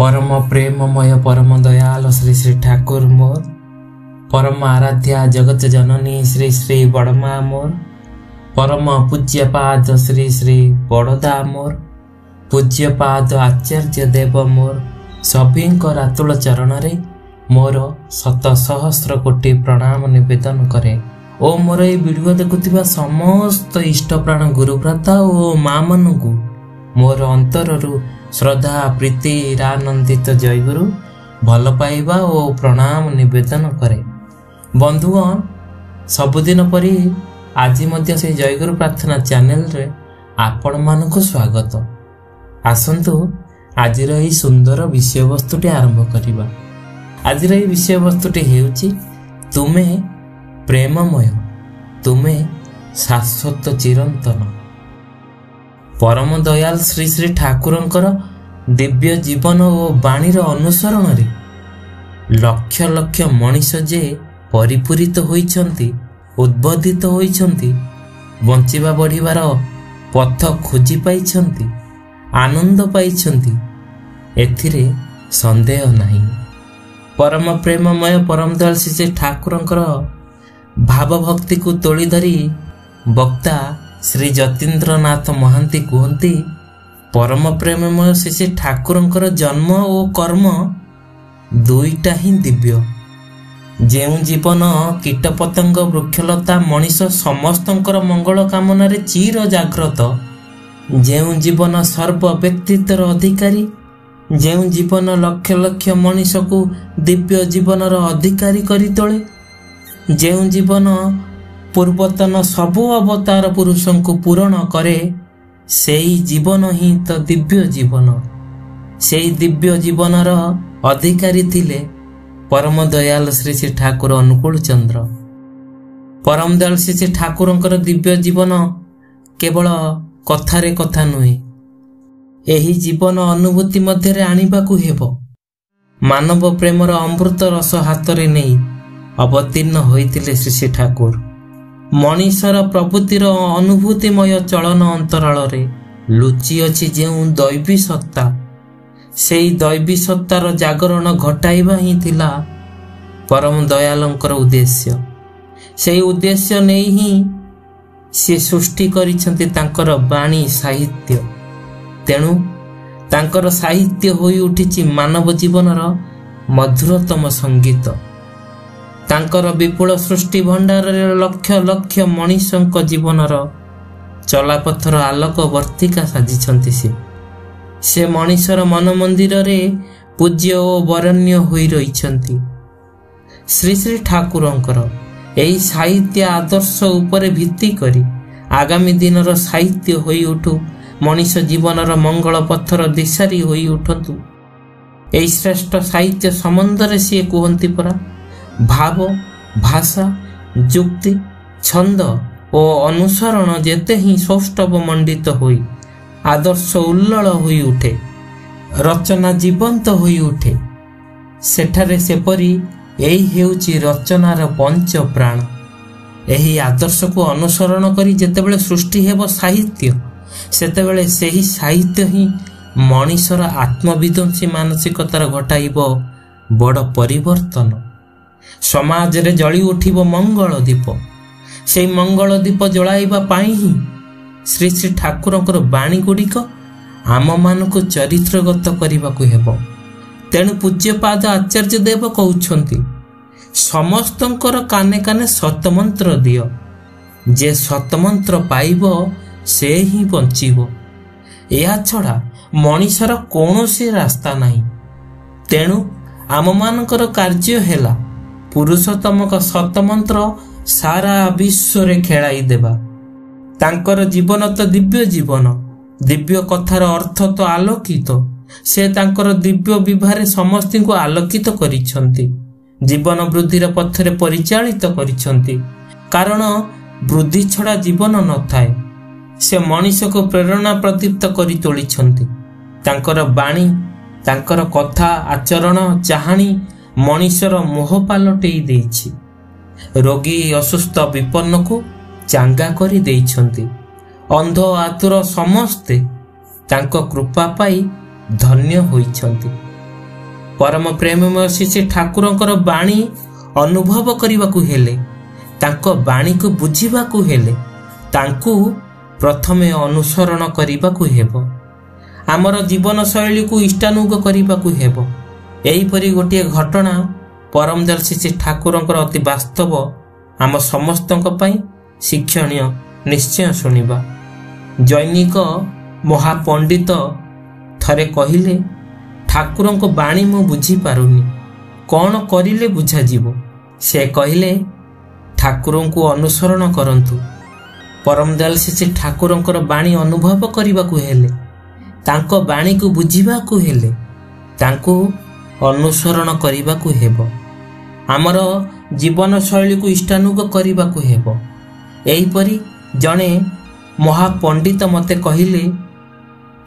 परम प्रेममय परम दयाल श्री श्री ठाकुर मोर, परम आराध्या जगत जननी श्री श्री बड़मा मोर, परम पूज्यपाद श्री श्री बड़दा मोर, पूज्यपाद आचार्य देव मोर सभींकर आतुल चरण रे मोर शत सहस्र कोटि प्रणाम निवेदन करे। ओ मोर ए वीडियो देखुथिबा समस्त इष्टप्राण गुरुभ्राता ओ माँ मानू मोर अंतररू श्रद्धा प्रीति आनंदित जयगुरु भल पाइबा ओ प्रणाम निवेदन करे। बंधुगण, सबुदिन परी आज मध्य से जयगुरु प्रार्थना चैनल रे आपण मानक स्वागत। आसंतु आजिर एही सुंदर विषय वस्तुटी आरंभ करिबा। आजिर एही विषय वस्तुटी हेउची तुमे प्रेममय, तुमे शाश्वत चिरंतन। परम दयाल श्री श्री ठाकुरंकर दिव्य जीवन और बाणीर अनुसरण रे लक्ष लक्ष मनीष जे परिपूरित होइछंती, उद्बोधित होइछंती, बंचिबा बढ़िबार पथ खोजी पाइछंती, आनंद पाइछंती, एथिरे संदेह नहीं। परम प्रेममय परम दयाल श्री श्री ठाकुरंकर भाव भक्ति को तोली धरी वक्ता श्री जतीन्द्रनाथ महांती कहती, परम प्रेममय श्री श्री ठाकुरंकर जन्म और कर्म दुईटा ही दिव्य। जेउ जीवन कीट पतंग वृक्षलता मनीष समस्तंकर मंगल कामना रे चिर जाग्रत, जेउ जीवन सर्व व्यक्तित्वर अधिकारी, जेउ जीवन लक्ष लक्ष मनीष को दिव्य जीवनर अधिकारी करी तोले, जेउ जीवन पूर्वतन सबु अवतार पुरुषों को पूरण करे, सेई जीवन ही तो दिव्य जीवन। सेई दिव्य जीवनर अधिकारी थिले परम दयाल श्री श्री ठाकुर अनुकूल चंद्र। परम दयाल श्री श्री ठाकुरंकर दिव्य जीवन केवल कथारे कथा नुहे, एही जीवन अनुभूति मध्यरे आनिबाकू हेबो। मानव प्रेमर अमृत रस हातरे नहीं अवतीर्ण होइतिले श्री श्री ठाकुर। मनीषर प्रवृत्तिर अनुभूतिमय चलन अंतराल रे लुचि अछि जेउ दैवी सत्ता, सेई दैवी सत्तार जागरण घटाइबा ही थिला परम दयालंकर उद्देश्य। सेई उद्देश्य नेई ही से सृष्टि करिसंती तांकर बाणी साहित्य। तेणु तांकर साहित्य होई उठिछि मानव जीवनर मधुरतम संगीत। तांकर विपुल सृष्टि भंडार लक्ष लक्ष मनीषक जीवनर चलापथर आलोक वर्तिका साजिछंती। से मनीषर मन मंदिर रे पूज्य और वरण्य होई रहिछंती। श्री श्री ठाकुरंकर एही साहित्य आदर्श उपरे भित्ति करी आगामी दिनर साहित्य होई उठू, मनीष जीवनर मंगल पथर दिशारी होई उठंतु। एही श्रेष्ठ साहित्य संबंधरे सी कहंती परा, भाव भाषा जुक्ति छंद और अनुसरण जेते ही सौष्ठव मंडित होई आदर्श उल्लल होई उठे, रचना जीवंत होई उठे, सेठारे सेपरी एही हेउची रचनार पंच प्राण। एही आदर्श को अनुसरण करी जेतेबेले सृष्टि हेबो साहित्य, सेतेबेले सेही साहित्य ही मनीषर आत्मविध्वंसी मानसिकतार घटाइबो बड़ परिवर्तन। समाज रे जली उठिबो मंगल दीप। सेई मंगल दीप जलाइबा पाई ही श्री श्री ठाकुरंकर बाणी गुड़िक आम मानक चरित्रगत करबाकू हेबो। तेणु पूज्यपाद आचार्य देव कहउछंती, समस्तंकर काने काने सतमंत्र दियो, जे सतमंत्र पाइबो से ही बंचिबो। या छड़ा मनीषर कौनसी रास्ता नहीं। तेणु आम मानकर कार्य हेला पुरुषोत्तम का सतमंत्र सारा विश्व रे खेलाई देबा। तांकर जीवन तो दिव्य जीवन, दिव्य कथार अर्थ तो आलोकित। से तांकर दिव्य विवाह समस्त को आलोकित करिछंती, जीवन वृद्धिर पथरे परिचालित करिछंती। कारण वृद्धि छड़ा जीवन न थाए। से मनीष को प्रेरणा प्रदीप्त करी तोलिछंती। तांकर बाणी, तांकर कथा आचरण चाहाणी मनीषर मोह पालटेई देइछि। रोगी असुस्थ विपन्न को चांगा करी देइछंती। अंध आतुर समस्ते तांको कृपा पाई धन्य होइछंती। परम प्रेममय श्री श्री ठाकुरंकर बाणी अनुभव करने हेले तांको बाणी को बुझिबाकू हेले तांकू प्रथमे अनुसरण करने हेबो। आमर जीवन शैली को इष्टानुग करने हेबो। एहीपरि गोटे घटना परम दयाल श्री श्री ठाकुरंकर अति वास्तव आम समस्तक पई शिक्षणीय निश्चय शुणिबा। जैनिक महापंडित थरे कहिले ठाकुरंक बाणी मु बुझी पारुनी कौन करिले बुझा जीवो। से कहिले ठाकुरं को अनुसरण करंतु। परम दयाल श्री श्री ठाकुरंकर बाणी अनुभव करने हेले तांको बाणी को बुझिबाकू हेले तांको अनुसरण करने हेबो। आमर जीवन शैली को इष्टानुग करने हेबो। एहीपरि जणे महापंडित मते कहिले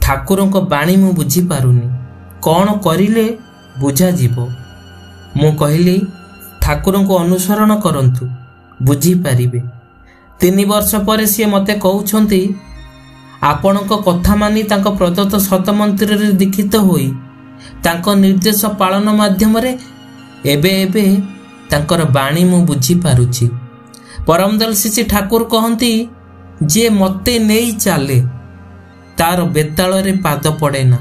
ठाकुरंक बाणी मु बुझी पारुनी कौन करिले बुझा जीवो। मु कहिली ठाकुरं को अनुसरण करंतु बुझी पारिबे। 3 वर्ष पर सी मते कहउछंती आपणक कथा मानी तांको प्रदत्त सतमंत्र रे दीक्षित होई तांको निर्देश पालन माध्यम रे एबे एबे तांकर बाणी मु बुझी पारुछि। परम दयाल श्री श्री ठाकुर कहंती जे मते नेई चाले तार बेताल रे पाद पड़े ना।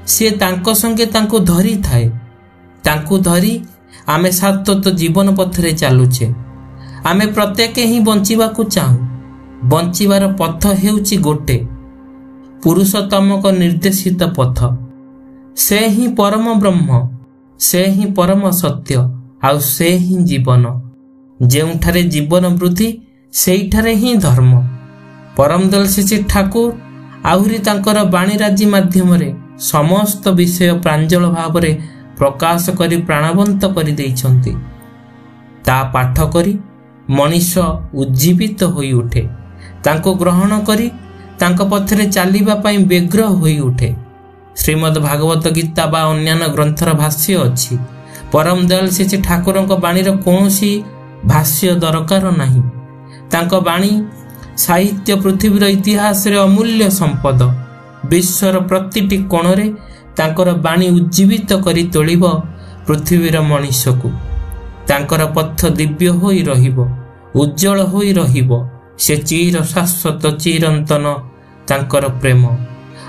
से तांको संगे तांको धरी थाए। तांको धरी आमे सातत जीवन पथरे चालुछे। आमे प्रत्येक ही बंचिबाकू चाहू। बंचिबार पथ हेउची गोटे पुरुषोत्तम को निर्देशित पथ। से ही परम ब्रह्म, से ही परम सत्य, आउ से ही जीवन। जेउठारे जीवन वृद्धि सेइठारे ही धर्म। परम दयाल श्री श्री ठाकुर आहुरी तांकर बाणीराजी माध्यम रे समस्त विषय प्रांजल भाव रे प्रकाश करी प्राणवंत करी देइछंती। ता पाठ करी मनीष उज्जीवित होई उठे। तांको ग्रहण करी तांको पथरे चालिबा पई व्यग्र होई उठे। श्रीमद् भागवत गीता बा अन्यान्य ग्रंथर भाष्य अछि। परम दयाल श्री श्री ठाकुरंक बाणीर कोनोसी भाष्य दरकार नाही। तांको बाणी साहित्य पृथ्वीर इतिहास रे अमूल्य संपद। विश्वर प्रतिटी कोणरे तांकर बाणी उज्जीवित करी तोलिब पृथ्वीर मनीष को। तांकर पथ दिव्य होई रहिबो, उज्जवल होई रहिबो। से चिर शाश्वत चिरंतन तांकर प्रेम।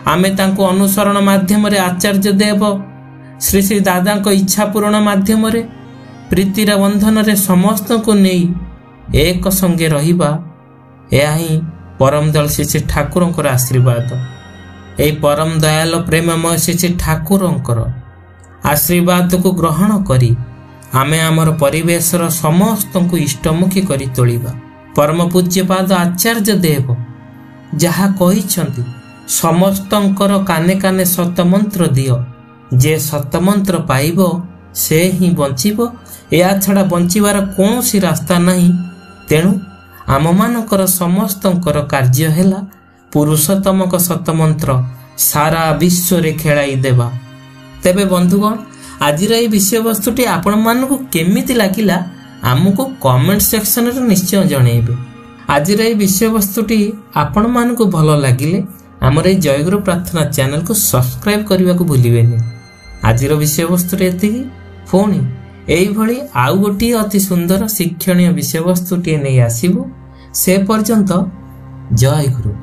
आमे तांको अनुसरण माध्यम रे आचार्य देव श्री श्री दादांक इच्छा पूरण माध्यम रे प्रीतिर बंधन रे समस्त को नेई एक संगे रहिबा। एहा ही परम दयाल श्री श्री ठाकुरंकर आशीर्वाद। एई परम दयाल प्रेममय श्री श्री ठाकुरंकर आशीर्वाद को ग्रहण करी आमे आमर परिवेशर समस्त को इष्टमुखी करी तोलिबा। परम पूज्यपाद आचार्य देव जहा कहिछंती समस्तंकर काने काने सतमंत्र दियो। जे सतमंत्र पाइबो से ही बंचिबो। या छड़ा बंचिबार कोनोसी रास्ता नहीं। तेणु आम मानकर समस्तंकर कार्य हेला पुरुषोत्तमक सतमंत्र सारा विश्व रे खेलाई देबा। तेबे बंधुगण आज विषय वस्तुटी आपण मानकु केमिति लागिला आमको कमेंट सेक्शन रे निश्चय जणेबे। आज विषय वस्तुटी आपण मानकु भलो लागिले हमर ए जयगुरु प्रार्थना चैनल को सब्सक्राइब करने को भूलिबेनी। आज विषय वस्तु एतिकी पुणी एई भली आउ गोटी अति सुंदर शिक्षणीय विषय वस्तुटी नहीं आसीबो। से पर्यंत जय गुरु।